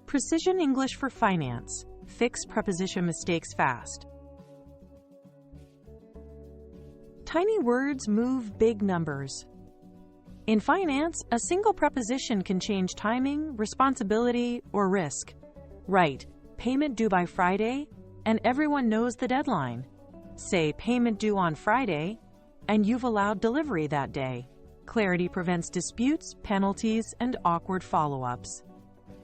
Precision English for Finance. Fix preposition mistakes fast. Tiny words move big numbers. In finance, a single preposition can change timing, responsibility, or risk. Write, payment due by Friday, and everyone knows the deadline. Say payment due on Friday, and you've allowed delivery that day. Clarity prevents disputes, penalties, and awkward follow-ups.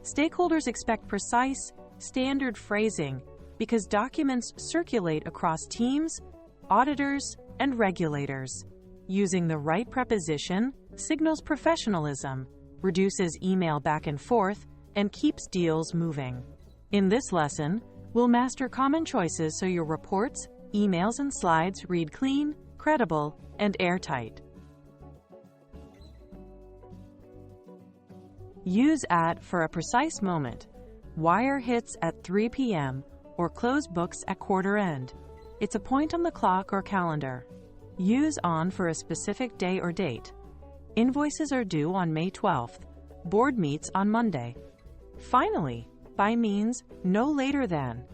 Stakeholders expect precise, standard phrasing because documents circulate across teams, auditors, and regulators. Using the right preposition signals professionalism, reduces email back and forth, and keeps deals moving. In this lesson, we'll master common choices so your reports, emails, and slides read clean, credible, and airtight. Use at for a precise moment. Wire hits at 3 p.m. or close books at quarter end. It's a point on the clock or calendar. Use on for a specific day or date. Invoices are due on May 12th. Board meets on Monday. Finally, by means no later than,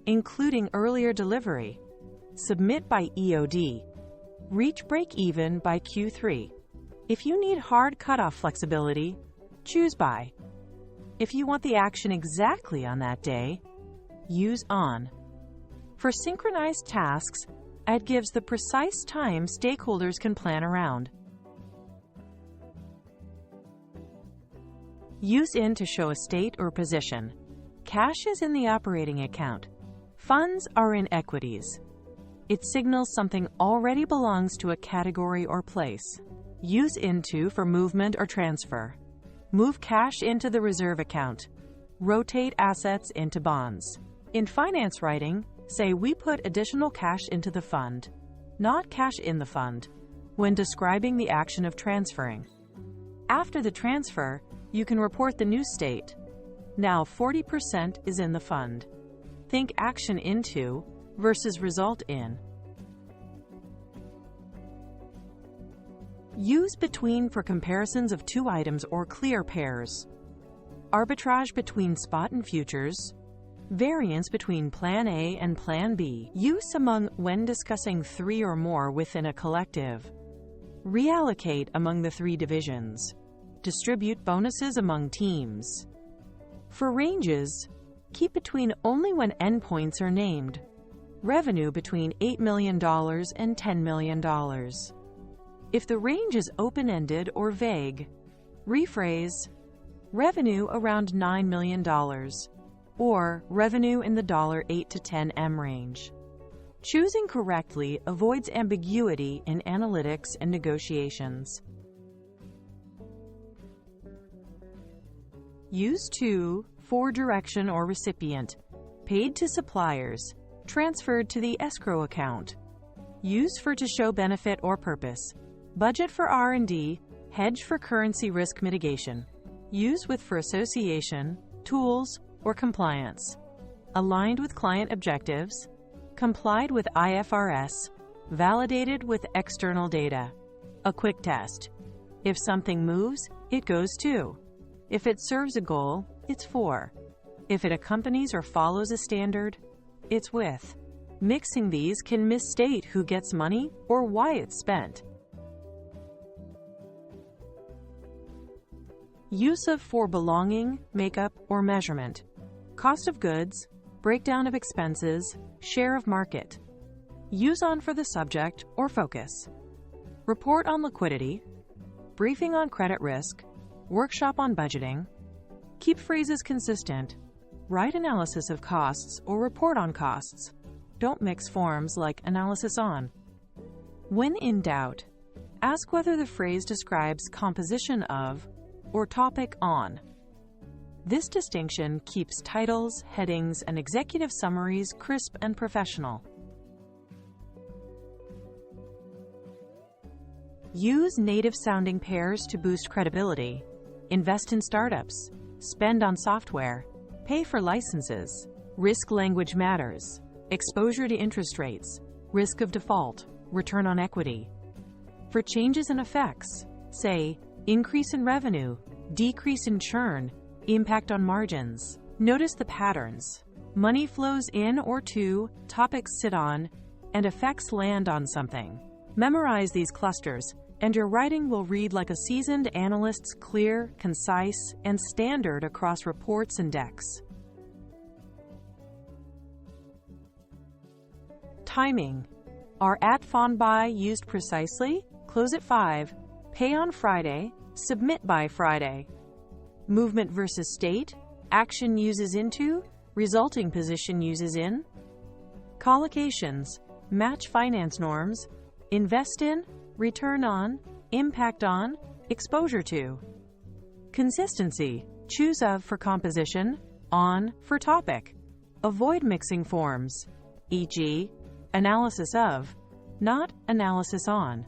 including earlier delivery. Submit by EOD. Reach break-even by Q3. If you need hard cutoff flexibility, choose by. If you want the action exactly on that day, use on. For synchronized tasks, it gives the precise time stakeholders can plan around. Use in to show a state or position. Cash is in the operating account. Funds are in equities. It signals something already belongs to a category or place. Use into for movement or transfer. Move cash into the reserve account. Rotate assets into bonds. In finance writing, say we put additional cash into the fund, not cash in the fund, when describing the action of transferring. After the transfer, you can report the new state. Now 40% is in the fund. Think action into versus result in. Use between for comparisons of two items or clear pairs. Arbitrage between spot and futures. Variance between Plan A and Plan B. Use among when discussing three or more within a collective. Reallocate among the three divisions. Distribute bonuses among teams. For ranges, keep between only when endpoints are named. Revenue between $8 million and $10 million. If the range is open-ended or vague, rephrase revenue around $9 million or revenue in the $8 to $10M range. Choosing correctly avoids ambiguity in analytics and negotiations. Use to for direction or recipient. Paid to suppliers. Transferred to the escrow account. Use for to show benefit or purpose. Budget for R&D. Hedge for currency risk mitigation. Use with for association, tools, or compliance. Aligned with client objectives. Complied with IFRS. Validated with external data. A quick test. If something moves, it goes to. If it serves a goal, it's for. If it accompanies or follows a standard, it's with. Mixing these can misstate who gets money or why it's spent. Use of for belonging, makeup, or measurement. Cost of goods, breakdown of expenses, share of market. Use on for the subject or focus. Report on liquidity, briefing on credit risk, workshop on budgeting. Keep phrases consistent. Write analysis of costs or report on costs. Don't mix forms like analysis on. When in doubt, ask whether the phrase describes composition of or topic on. This distinction keeps titles, headings, and executive summaries crisp and professional. Use native-sounding pairs to boost credibility. Invest in startups. Spend on software. Pay for licenses. Risk language matters. Exposure to interest rates. Risk of default. Return on equity. For changes in effects, say, increase in revenue, decrease in churn, Impact on margins. Notice the patterns. Money flows in or to, topics sit on, and effects land on something. Memorize these clusters, and your writing will read like a seasoned analyst's, clear, concise, and standard across reports and decks. Timing. Are at found by used precisely? Close at 5. Pay on Friday. Submit by Friday. Movement versus state. Action uses into. Resulting position uses in. Collocations. Match finance norms. Invest in. Return on. Impact on. Exposure to. Consistency. Choose of for composition. On for topic. Avoid mixing forms. E.g., analysis of, not analysis on.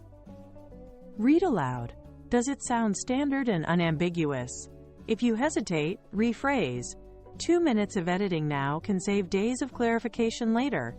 Read aloud. Does it sound standard and unambiguous? If you hesitate, rephrase. 2 minutes of editing now can save days of clarification later.